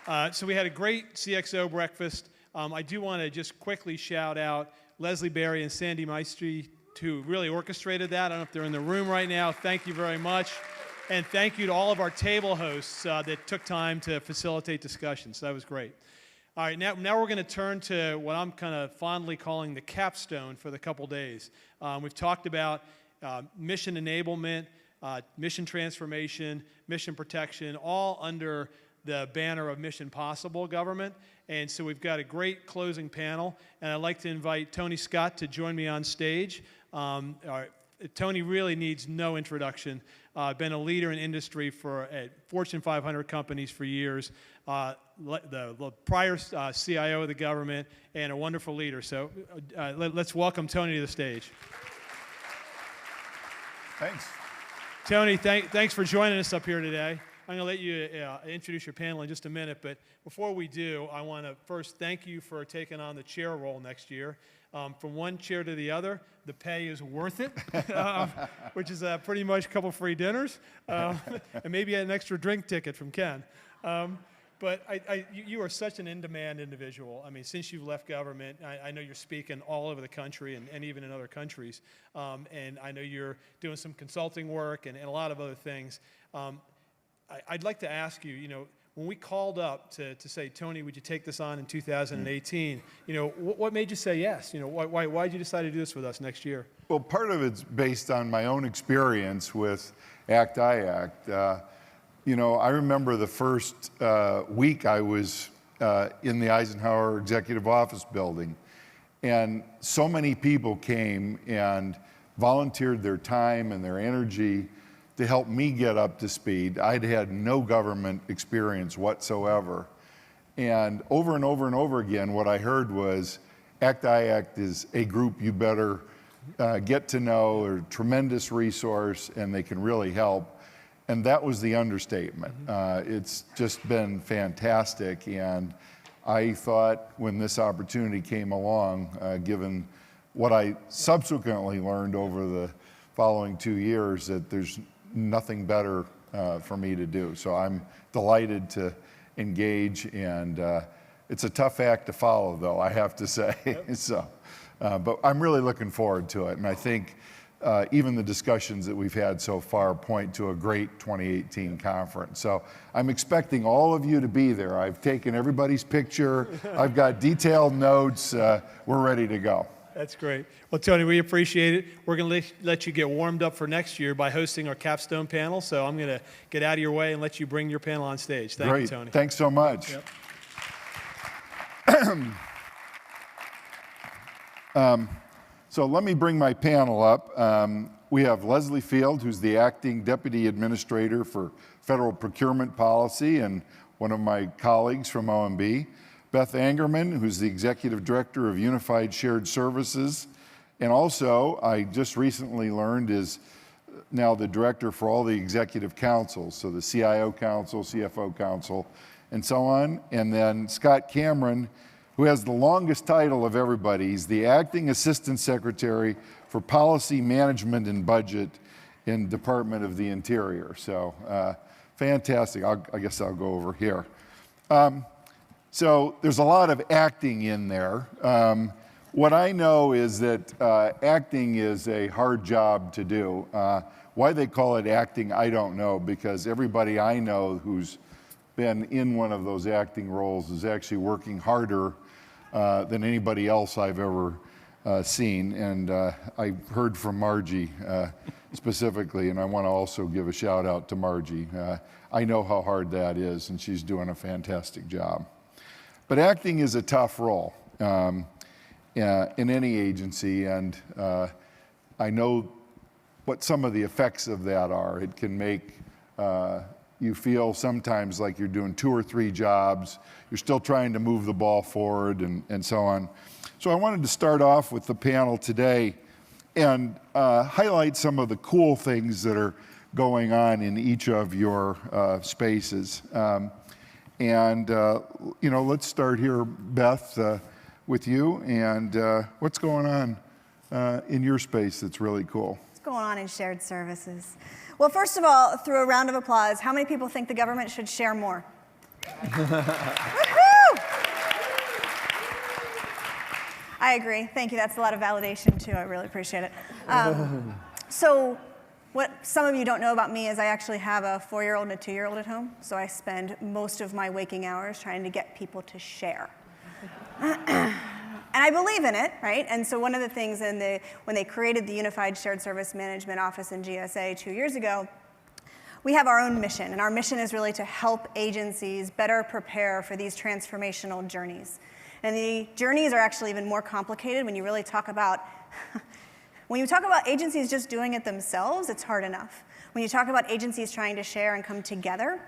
So we had a great CXO breakfast. I do want to just quickly shout out Leslie Berry and Sandy Maestri, who really orchestrated that. I don't know if they're in the room right now. Thank you very much. And thank you to all of our table hosts that took time to facilitate discussions. That was great. All right, now we're going to turn to what I'm kind of fondly calling the capstone for the couple days. We've talked about mission enablement, mission transformation, mission protection, all under the banner of Mission Possible government. And so we've got a great closing panel, and I'd like to invite Tony Scott to join me on stage. Tony really needs no introduction. Been a leader in industry for Fortune 500 companies for years, the prior CIO of the government, and a wonderful leader. So let's welcome Tony to the stage. Thanks. Tony, thanks for joining us up here today. I'm going to let you introduce your panel in just a minute, but before we do, I want to first thank you for taking on the chair role next year. From one chair to the other, the pay is worth it, which is pretty much a couple free dinners, and maybe an extra drink ticket from Ken. But you are such an in-demand individual. I mean, since you've left government, I know you're speaking all over the country and even in other countries, and I know you're doing some consulting work and a lot of other things. I'd like to ask you, when we called up to say, Tony, would you take this on in 2018, what made you say yes? Why did you decide to do this with us next year? Well, part of it's based on my own experience with ACT-IAC. I remember the first week I was in the Eisenhower Executive Office building, and so many people came and volunteered their time and their energy to help me get up to speed. I'd had no government experience whatsoever. And over and over again, what I heard was, ACT-IAC is a group you better get to know, a tremendous resource, and they can really help. And that was the understatement. It's just been fantastic. And I thought when this opportunity came along, given what I subsequently learned over the following 2 years, that there's nothing better for me to do. So I'm delighted to engage, and it's a tough act to follow, though, I have to say. Yep. But I'm really looking forward to it, and I think even the discussions that we've had so far point to a great 2018 conference. So I'm expecting all of you to be there. I've taken everybody's picture. I've got detailed notes. We're ready to go. That's great. Well, Tony, we appreciate it. We're going to let you get warmed up for next year by hosting our capstone panel. So I'm going to get out of your way and let you bring your panel on stage. Thank you, Tony. Thanks so much. Yep. So let me bring my panel up. We have Leslie Field, who's the Acting Deputy Administrator for Federal Procurement Policy and one of my colleagues from OMB. Beth Angerman, who's the Executive Director of Unified Shared Services, and also, I just recently learned, is now the Director for all the Executive Councils, so the CIO Council, CFO Council, and so on. And then Scott Cameron, who has the longest title of everybody. He's the Acting Assistant Secretary for Policy Management and Budget in Department of the Interior. So fantastic. I guess I'll go over here. So there's a lot of acting in there. What I know is that acting is a hard job to do. Why they call it acting, I don't know, because everybody I know who's been in one of those acting roles is actually working harder than anybody else I've ever seen. And I heard from Margie specifically, and I want to also give a shout out to Margie. I know how hard that is, and she's doing a fantastic job. But acting is a tough role in any agency, and I know what some of the effects of that are. It can make you feel sometimes like you're doing 2 or 3 jobs, you're still trying to move the ball forward, and so on. So I wanted to start off with the panel today and highlight some of the cool things that are going on in each of your spaces. Let's start here, Beth, with you. And what's going on in your space that's really cool? What's going on in shared services? Well, first of all, through a round of applause, how many people think the government should share more? I agree. Thank you. That's a lot of validation, too. I really appreciate it. So what some of you don't know about me is I actually have a 4-year-old and a 2-year-old at home. So I spend most of my waking hours trying to get people to share. And I believe in it, right? And so one of the things when they created the Unified Shared Service Management Office in GSA 2 years ago, we have our own mission. And our mission is really to help agencies better prepare for these transformational journeys. And the journeys are actually even more complicated when you really talk about, when you talk about agencies just doing it themselves, it's hard enough. When you talk about agencies trying to share and come together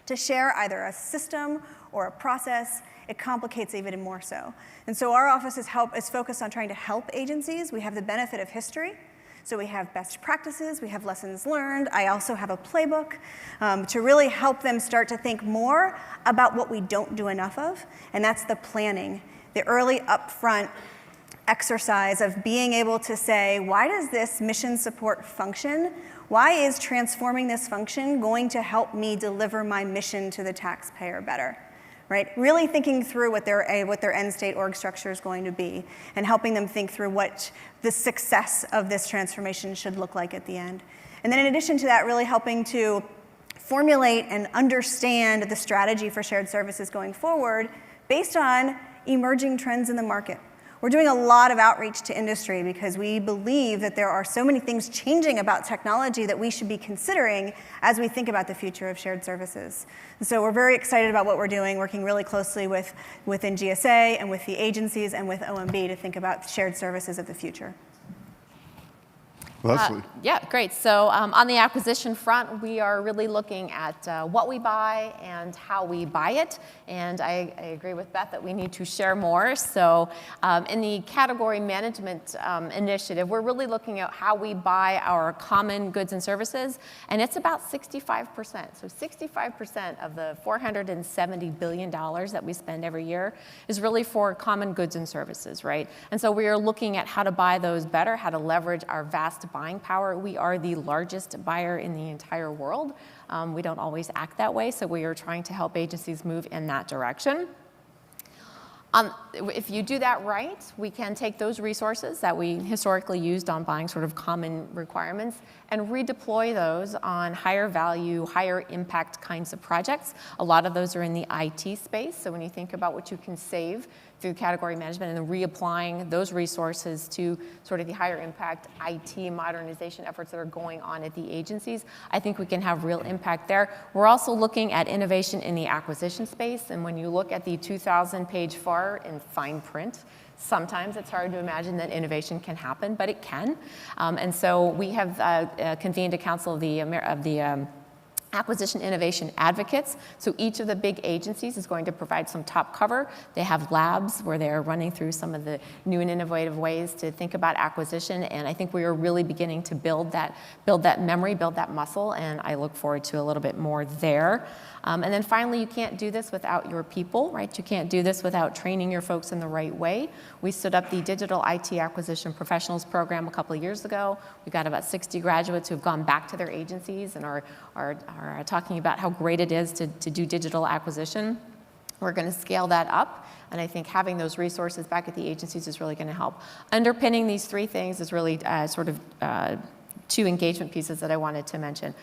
to share either a system or a process, it complicates even more so. And so our office is focused on trying to help agencies. We have the benefit of history. So we have best practices, we have lessons learned. I also have a playbook to really help them start to think more about what we don't do enough of, and that's the planning, the early upfront exercise of being able to say, why does this mission support function? Why is transforming this function going to help me deliver my mission to the taxpayer better? Right? Really thinking through what their end state org structure is going to be and helping them think through what the success of this transformation should look like at the end. And then in addition to that, really helping to formulate and understand the strategy for shared services going forward based on emerging trends in the market. We're doing a lot of outreach to industry because we believe that there are so many things changing about technology that we should be considering as we think about the future of shared services. And so we're very excited about what we're doing, working really closely within GSA and with the agencies and with OMB to think about shared services of the future. Leslie. Yeah, great. So on the acquisition front, we are really looking at what we buy and how we buy it. And I agree with Beth that we need to share more. So in the category management initiative, we're really looking at how we buy our common goods and services. And it's about 65%. So 65% of the $470 billion that we spend every year is really for common goods and services, right? And so we are looking at how to buy those better, how to leverage our vast buying power. We are the largest buyer in the entire world. We don't always act that way, so we are trying to help agencies move in that direction. If you do that right, we can take those resources that we historically used on buying sort of common requirements and redeploy those on higher value, higher impact kinds of projects. A lot of those are in the IT space, so when you think about what you can save through category management and then reapplying those resources to sort of the higher impact IT modernization efforts that are going on at the agencies, I think we can have real impact there. We're also looking at innovation in the acquisition space, and when you look at the 2,000-page FAR in fine print, sometimes it's hard to imagine that innovation can happen, but it can. And so we have convened a council of the Acquisition Innovation Advocates. So each of the big agencies is going to provide some top cover. They have labs where they're running through some of the new and innovative ways to think about acquisition. And I think we are really beginning to build that memory, build that muscle. And I look forward to a little bit more there. And then finally, you can't do this without your people, right? You can't do this without training your folks in the right way. We stood up the Digital IT Acquisition Professionals Program a couple of years ago. We've got about 60 graduates who've gone back to their agencies and are talking about how great it is to do digital acquisition. We're going to scale that up, and I think having those resources back at the agencies is really going to help. Underpinning these three things is really sort of two engagement pieces that I wanted to mention.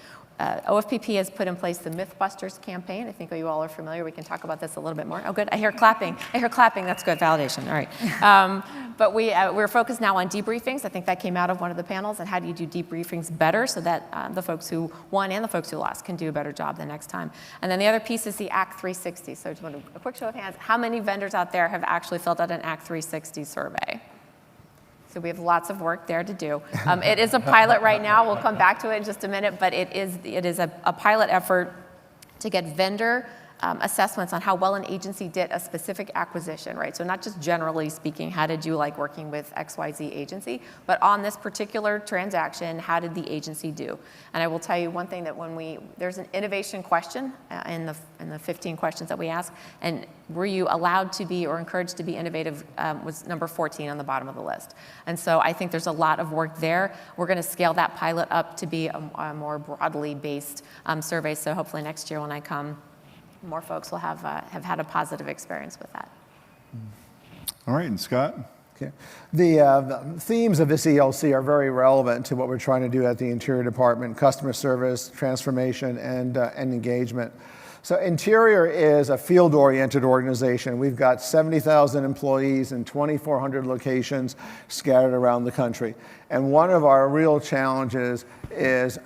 OFPP has put in place the Mythbusters campaign. I think you all are familiar. We can talk about this a little bit more. Oh, good. I hear clapping. That's good. Validation. All right. But we're focused now on debriefings. I think that came out of one of the panels. And how do you do debriefings better so that the folks who won and the folks who lost can do a better job the next time. And then the other piece is the ACT 360. So just want a quick show of hands. How many vendors out there have actually filled out an ACT 360 survey? So we have lots of work there to do. It is a pilot right now. We'll come back to it in just a minute, but it is a pilot effort to get vendor assessments on how well an agency did a specific acquisition, right? So not just generally speaking, how did you like working with XYZ agency, but on this particular transaction, how did the agency do? And I will tell you one thing, that there's an innovation question in the 15 questions that we ask, and were you allowed to be or encouraged to be innovative was number 14 on the bottom of the list. And so I think there's a lot of work there. We're going to scale that pilot up to be a more broadly based survey, so hopefully next year when I come, more folks will have had a positive experience with that. All right, and Scott? Okay. The themes of this ELC are very relevant to what we're trying to do at the Interior Department: customer service, transformation, and engagement. So Interior is a field-oriented organization. We've got 70,000 employees in 2,400 locations scattered around the country. And one of our real challenges is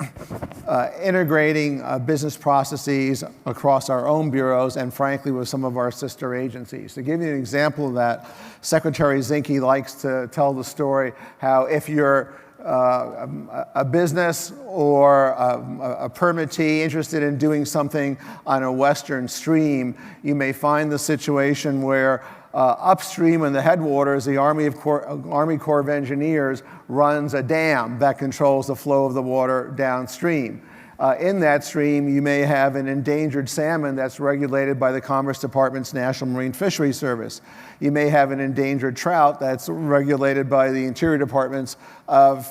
integrating business processes across our own bureaus and, frankly, with some of our sister agencies. To give you an example of that, Secretary Zinke likes to tell the story how if you're a business or a permittee interested in doing something on a western stream, you may find the situation where upstream in the headwaters, the Army Corps of Engineers runs a dam that controls the flow of the water downstream. In that stream, you may have an endangered salmon that's regulated by the Commerce Department's National Marine Fisheries Service. You may have an endangered trout that's regulated by the Interior Department's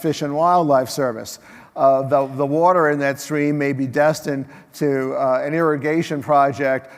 Fish and Wildlife Service. The water in that stream may be destined to an irrigation project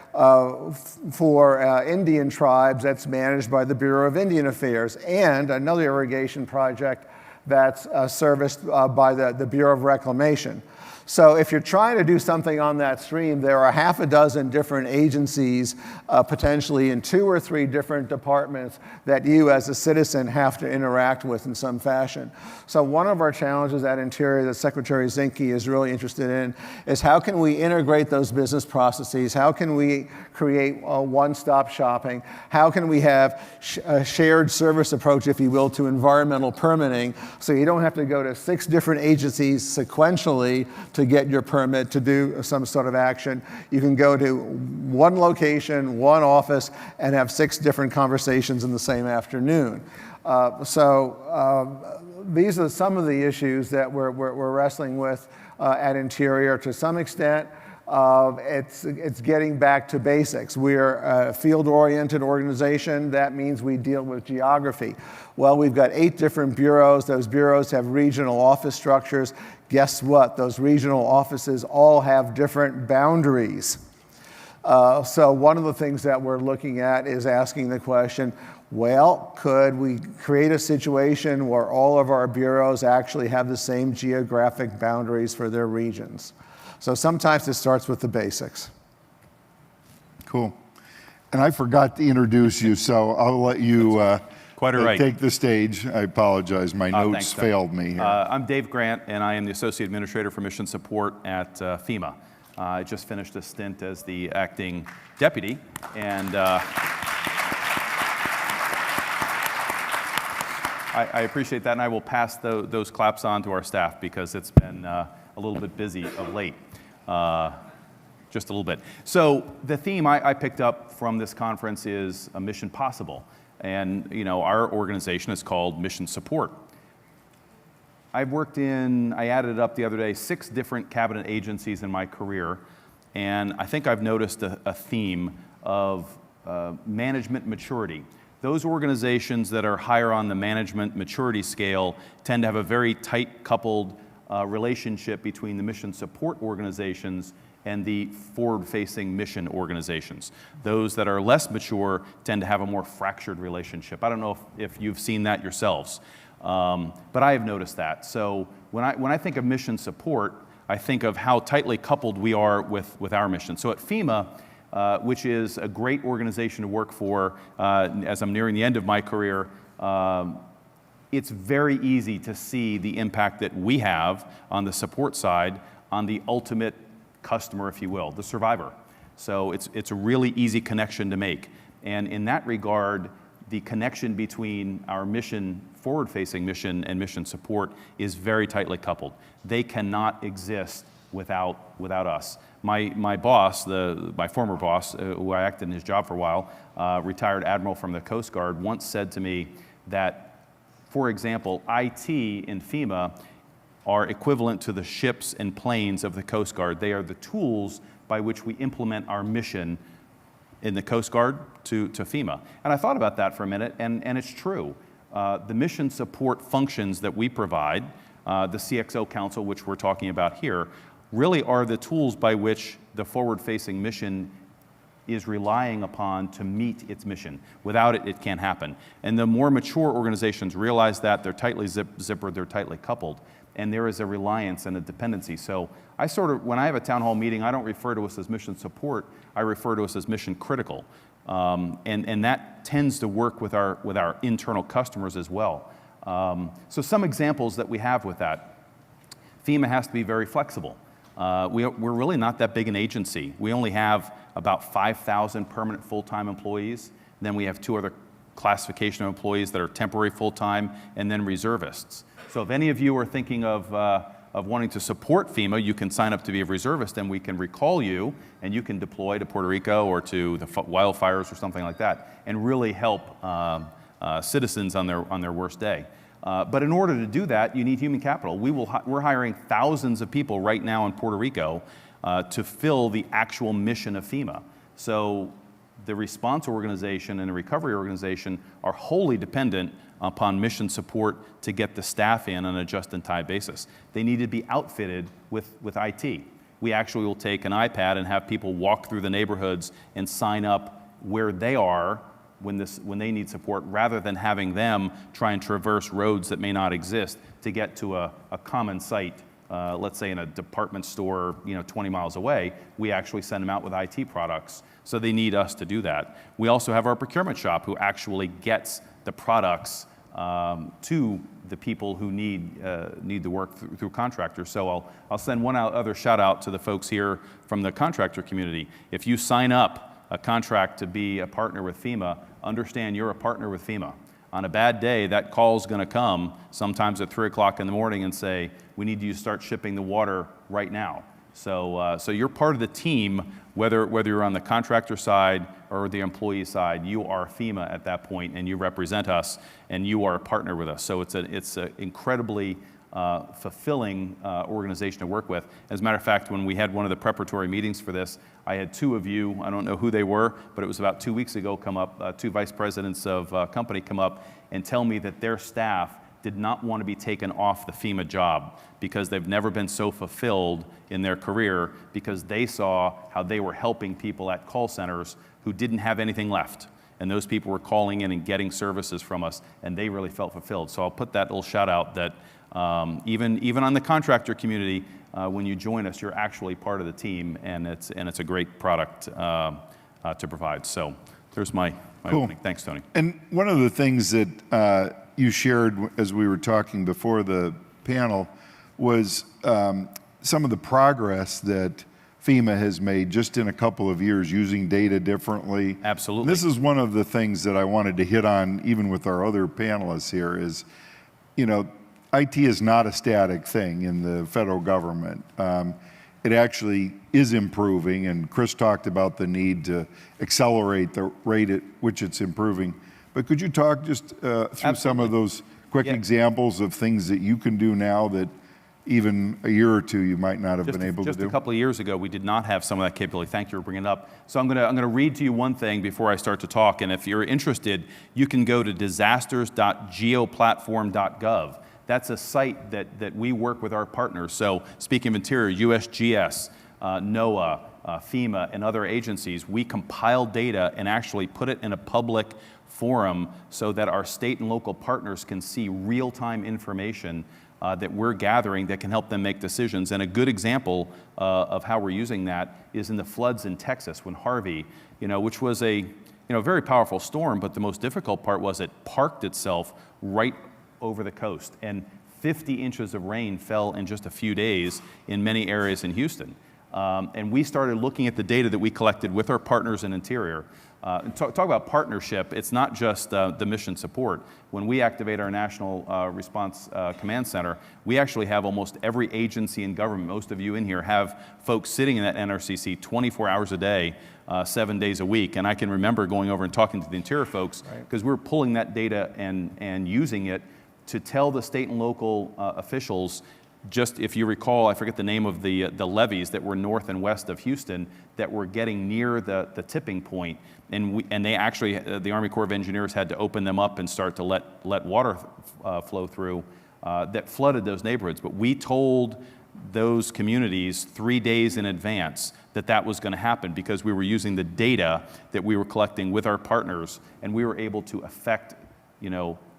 for Indian tribes that's managed by the Bureau of Indian Affairs, and another irrigation project that's serviced by the Bureau of Reclamation. So if you're trying to do something on that stream, there are half a dozen different agencies, potentially in 2 or 3 different departments that you as a citizen have to interact with in some fashion. So one of our challenges at Interior that Secretary Zinke is really interested in is how can we integrate those business processes? How can we create one-stop shopping? How can we have a shared service approach, if you will, to environmental permitting, so you don't have to go to 6 different agencies sequentially to get your permit to do some sort of action. You can go to one location, one office, and have 6 different conversations in the same afternoon. These are some of the issues that we're wrestling with at Interior. To some extent, it's getting back to basics. We're a field-oriented organization. That means we deal with geography. Well, we've got 8 different bureaus. Those bureaus have regional office structures. Guess what? Those regional offices all have different boundaries. So one of the things that we're looking at is asking the question, well, could we create a situation where all of our bureaus actually have the same geographic boundaries for their regions? So sometimes it starts with the basics. Cool. And I forgot to introduce you, so I'll let you Quite all right. take the stage. I apologize. My notes Thanks, failed me here. I'm Dave Grant, and I am the Associate Administrator for Mission Support at FEMA. I just finished a stint as the acting deputy, and I appreciate that, and I will pass those claps on to our staff because it's been a little bit busy of late. Just a little bit. So the theme I picked up from this conference is a mission possible. And our organization is called Mission Support. I added it up the other day, 6 different cabinet agencies in my career, and I think I've noticed a theme of management maturity. Those organizations that are higher on the management maturity scale tend to have a very tight coupled relationship between the mission support organizations and the forward-facing mission organizations. Those that are less mature tend to have a more fractured relationship. I don't know if you've seen that yourselves, but I have noticed that. So when I think of mission support, I think of how tightly coupled we are with our mission. So at FEMA, which is a great organization to work for, as I'm nearing the end of my career, it's very easy to see the impact that we have on the support side on the ultimate customer, if you will, the survivor. So it's a really easy connection to make. And in that regard, the connection between our mission, forward-facing mission, and mission support is very tightly coupled. They cannot exist without us. My boss, my former boss, who I acted in his job for a while, retired admiral from the Coast Guard, once said to me that, for example, IT in FEMA are equivalent to the ships and planes of the Coast Guard. They are the tools by which we implement our mission in the Coast Guard to FEMA. And I thought about that for a minute, and it's true. The mission support functions that we provide, the CXO Council, which we're talking about here, really are the tools by which the forward-facing mission is relying upon to meet its mission. Without it, it can't happen. And the more mature organizations realize that, they're tightly zippered, they're tightly coupled, and there is a reliance and a dependency. So I sort of, when I have a town hall meeting, I don't refer to us as mission support, I refer to us as mission critical. And that tends to work with our internal customers as well. So some examples that we have with that. FEMA has to be very flexible. We're really not that big an agency. We only have about 5,000 permanent full-time employees. Then we have 2 other classification of employees that are temporary full-time, and then reservists. So if any of you are thinking of wanting to support FEMA, you can sign up to be a reservist, and we can recall you, and you can deploy to Puerto Rico or to the wildfires or something like that, and really help citizens on their worst day. But in order to do that, you need human capital. We're hiring thousands of people right now in Puerto Rico to fill the actual mission of FEMA. So the response organization and the recovery organization are wholly dependent upon mission support to get the staff in on a just-in-time basis. They need to be outfitted with IT. We actually will take an iPad and have people walk through the neighborhoods and sign up where they are when they need support, rather than having them try and traverse roads that may not exist to get to a common site. Let's say in a department store, 20 miles away, we actually send them out with IT products. So they need us to do that. We also have our procurement shop who actually gets the products to the people who need the work through contractors. So I'll send one other shout out to the folks here from the contractor community. If you sign up a contract to be a partner with FEMA, understand you're a partner with FEMA. On a bad day, that call's going to come sometimes at 3 o'clock in the morning and say, we need you to start shipping the water right now. So you're part of the team, whether you're on the contractor side or the employee side. You are FEMA at that point, and you represent us, and you are a partner with us. So it's an incredibly fulfilling organization to work with. As a matter of fact, when we had one of the preparatory meetings for this, I had 2 of you, I don't know who they were, but it was about 2 weeks ago, come up, 2 vice presidents of company come up and tell me that their staff did not want to be taken off the FEMA job because they've never been so fulfilled in their career, because they saw how they were helping people at call centers who didn't have anything left. And those people were calling in and getting services from us, and they really felt fulfilled. So I'll put that little shout out that even on the contractor community, when you join us, you're actually part of the team, and it's a great product to provide. So there's my Cool. opening. Thanks, Tony. And one of the things that you shared as we were talking before the panel was some of the progress that FEMA has made just in a couple of years using data differently. Absolutely. This is one of the things that I wanted to hit on, even with our other panelists here, is, IT is not a static thing in the federal government. It actually is improving, and Chris talked about the need to accelerate the rate at which it's improving. But could you talk just through some of those quick examples of things that you can do now that even a year or 2 you might not have been able to do? Just a couple of years ago, we did not have some of that capability. Thank you for bringing it up. So I'm going to read to you one thing before I start to talk, and if you're interested, you can go to disasters.geoplatform.gov. That's a site that we work with our partners. So speaking of Interior, USGS, NOAA, FEMA, and other agencies, we compile data and actually put it in a public forum so that our state and local partners can see real-time information that we're gathering that can help them make decisions. And a good example of how we're using that is in the floods in Texas when Harvey, which was a very powerful storm, but the most difficult part was it parked itself right over the coast, and 50 inches of rain fell in just a few days in many areas in Houston. And we started looking at the data that we collected with our partners in Interior. And talk about partnership, it's not just the mission support. When we activate our National Response Command Center, we actually have almost every agency in government, most of you in here have folks sitting in that NRCC 24 hours a day, 7 days a week. And I can remember going over and talking to the Interior folks, because we were pulling that data and using it to tell the state and local officials, just if you recall, I forget the name of the levees that were north and west of Houston that were getting near the tipping point, and they actually, the Army Corps of Engineers had to open them up and start to let water flow through that flooded those neighborhoods. But we told those communities 3 days in advance that was going to happen, because we were using the data that we were collecting with our partners, and we were able to affect,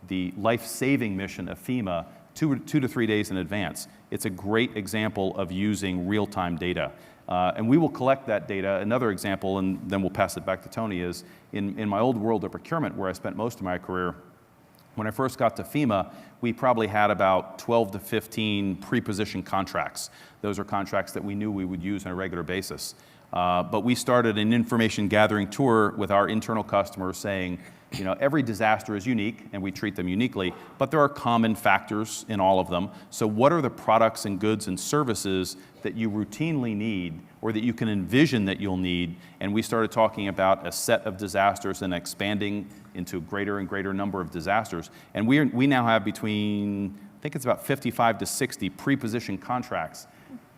the life-saving mission of FEMA 2 to 3 days in advance. It's a great example of using real-time data. And we will collect that data. Another example, and then we'll pass it back to Tony, is in my old world of procurement, where I spent most of my career, when I first got to FEMA, we probably had about 12 to 15 pre-positioned contracts. Those are contracts that we knew we would use on a regular basis. But we started an information gathering tour with our internal customers saying, every disaster is unique and we treat them uniquely, but there are common factors in all of them. So what are the products and goods and services that you routinely need, or that you can envision that you'll need? And we started talking about a set of disasters and expanding into a greater and greater number of disasters. And we now have between, I think it's about 55 to 60 pre-positioned contracts.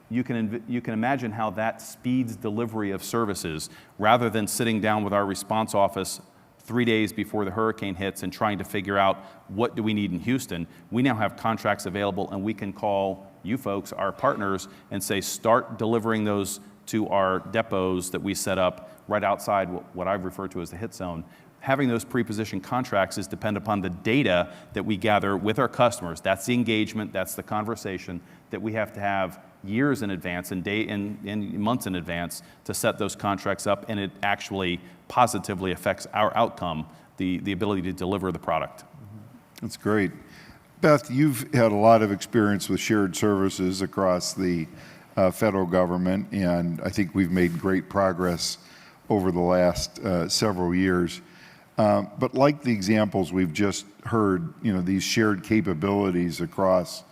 You can imagine how that speeds delivery of services, rather than sitting down with our response office 3 days before the hurricane hits and trying to figure out what do we need in Houston. We now have contracts available, and we can call you folks, our partners, and say, start delivering those to our depots that we set up right outside what I've referred to as the hit zone. Having those pre-positioned contracts is dependent upon the data that we gather with our customers. That's the engagement, that's the conversation that we have to have years in advance and months in advance to set those contracts up, and it actually positively affects our outcome, the ability to deliver the product. That's great. Beth, you've had a lot of experience with shared services across the federal government, and I think we've made great progress over the last several years. But like the examples we've just heard, these shared capabilities across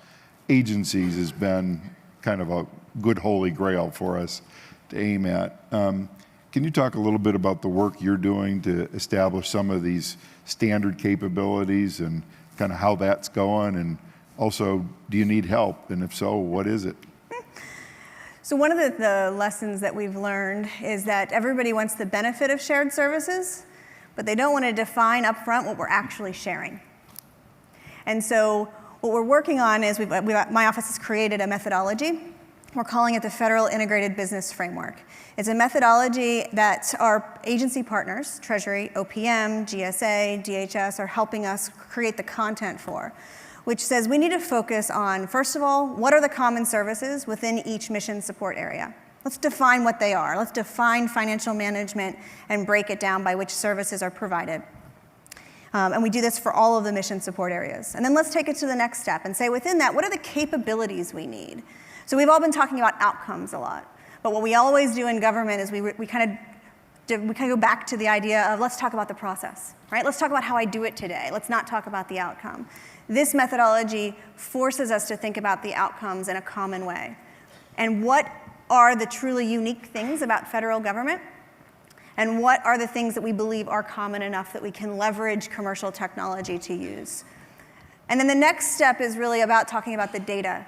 agencies has been kind of a good holy grail for us to aim at. Can you talk a little bit about the work you're doing to establish some of these standard capabilities and kind of how that's going? And also, do you need help? And if so, what is it? So one of the lessons that we've learned is that everybody wants the benefit of shared services, but they don't want to define upfront what we're actually sharing. And so what we're working on is my office has created a methodology. We're calling it the Federal Integrated Business Framework. It's a methodology that our agency partners, Treasury, OPM, GSA, DHS, are helping us create the content for, which says we need to focus on, first of all, what are the common services within each mission support area? Let's define what they are. Let's define financial management and break it down by which services are provided. And we do this for all of the mission support areas. And then let's take it to the next step and say within that, what are the capabilities we need? So we've all been talking about outcomes a lot. But what we always do in government is we kind of go back to the idea of let's talk about the process, right? Let's talk about how I do it today. Let's not talk about the outcome. This methodology forces us to think about the outcomes in a common way. And what are the truly unique things about federal government? And what are the things that we believe are common enough that we can leverage commercial technology to use? And then the next step is really about talking about the data.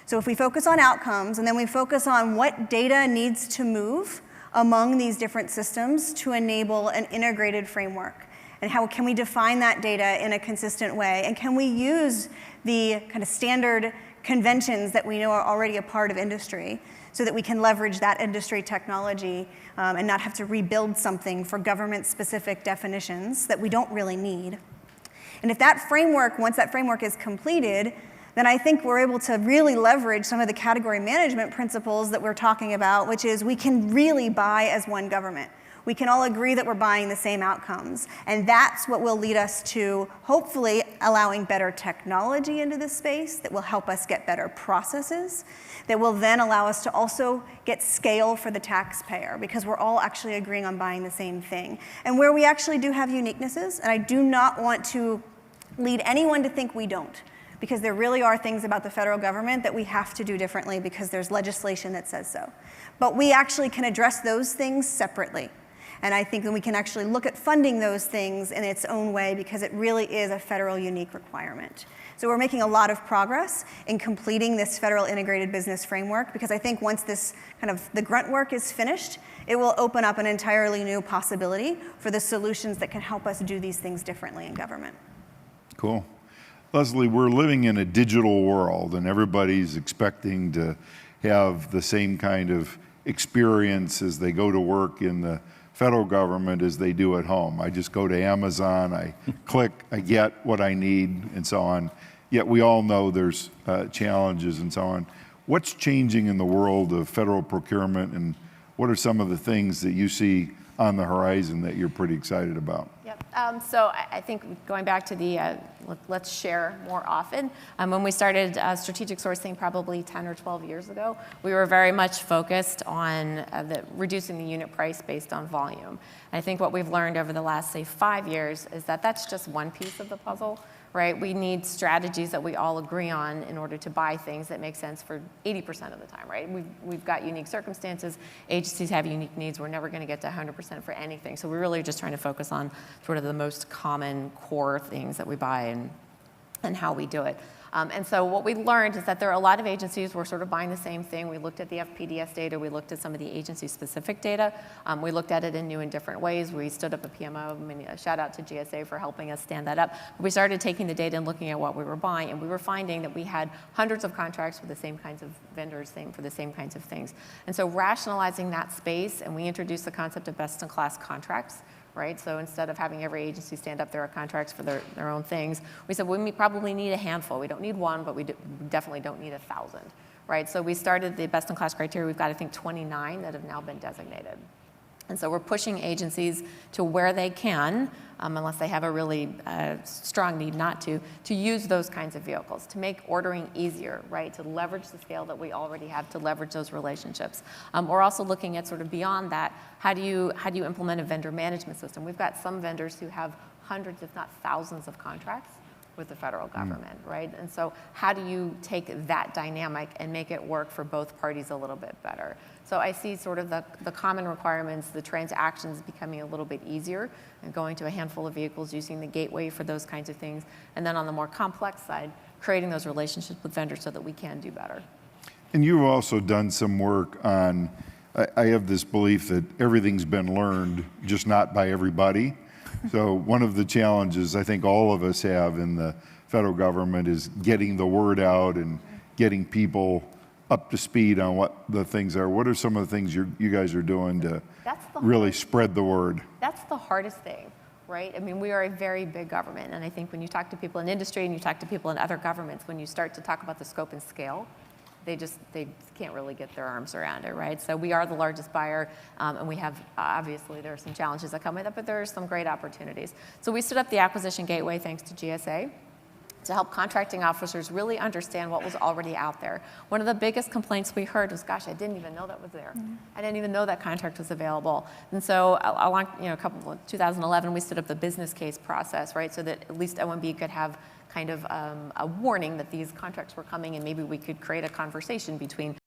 So if we focus on outcomes, and then we focus on what data needs to move among these different systems to enable an integrated framework, and how can we define that data in a consistent way, and can we use the kind of standard conventions that we know are already a part of industry so that we can leverage that industry technology and not have to rebuild something for government-specific definitions that we don't really need. And if that framework, once that framework is completed, then I think we're able to really leverage some of the category management principles that we're talking about, which is we can really buy as one government. We can all agree that we're buying the same outcomes. And that's what will lead us to hopefully allowing better technology into this space that will help us get better processes, that will then allow us to also get scale for the taxpayer, because we're all actually agreeing on buying the same thing. And where we actually do have uniquenesses, and I do not want to lead anyone to think we don't, because there really are things about the federal government that we have to do differently because there's legislation that says so. But we actually can address those things separately. And I think that we can actually look at funding those things in its own way because it really is a federal unique requirement. So we're making a lot of progress in completing this Federal Integrated Business Framework, because I think once this kind of the grunt work is finished, it will open up an entirely new possibility for the solutions that can help us do these things differently in government. Cool. Leslie, we're living in a digital world, and everybody's expecting to have the same kind of experience as they go to work in the federal government as they do at home. I just go to Amazon, I click, I get what I need, and so on. Yet we all know there's challenges and so on. What's changing in the world of federal procurement, and what are some of the things that you see on the horizon that you're pretty excited about? Yep. So I think going back to the let's share more often, when we started strategic sourcing probably 10 or 12 years ago, we were very much focused on reducing the unit price based on volume. And I think what we've learned over the last, say, 5 years is that that's just one piece of the puzzle. Right? We need strategies that we all agree on in order to buy things that make sense for 80% of the time, right? We've got unique circumstances. Agencies have unique needs. We're never going to get to 100% for anything. So we're really just trying to focus on sort of the most common core things that we buy and how we do it. And so what we learned is that there are a lot of agencies who are sort of buying the same thing. We looked at the FPDS data. We looked at some of the agency-specific data. We looked at it in new and different ways. We stood up a PMO. I mean, a shout out to GSA for helping us stand that up. We started taking the data and looking at what we were buying, and we were finding that we had hundreds of contracts with the same kinds of vendors, for the same kinds of things. And so rationalizing that space, and we introduced the concept of best-in-class contracts. Right? So instead of having every agency stand up their contracts for their own things, we said we probably need a handful. We don't need one, but we definitely don't need 1,000. Right? So we started the best-in-class criteria. We've got, I think, 29 that have now been designated. And so we're pushing agencies to where they can, unless they have a really strong need not to use those kinds of vehicles, to make ordering easier, right? To leverage the scale that we already have, to leverage those relationships. We're also looking at sort of beyond that, how do you implement a vendor management system? We've got some vendors who have hundreds, if not thousands of contracts with the federal government, right? And so how do you take that dynamic and make it work for both parties a little bit better? So I see sort of the common requirements, the transactions becoming a little bit easier and going to a handful of vehicles, using the gateway for those kinds of things. And then on the more complex side, creating those relationships with vendors so that we can do better. And you've also done some work on, I have this belief that everything's been learned, just not by everybody. So one of the challenges I think all of us have in the federal government is getting the word out and getting people up to speed on what the things are. What are some of the things you guys are doing to really spread the word? That's the hardest thing, right? I mean, we are a very big government, and I think when you talk to people in industry and you talk to people in other governments, when you start to talk about the scope and scale, they can't really get their arms around it, right? So we are the largest buyer, and we have, obviously, there are some challenges that come with it, but there are some great opportunities. So we stood up the acquisition gateway, thanks to GSA, to help contracting officers really understand what was already out there. One of the biggest complaints we heard was, gosh, I didn't even know that was there. I didn't even know that contract was available. And so along, 2011, we stood up the business case process, right? So that at least OMB could have kind of a warning that these contracts were coming, and maybe we could create a conversation between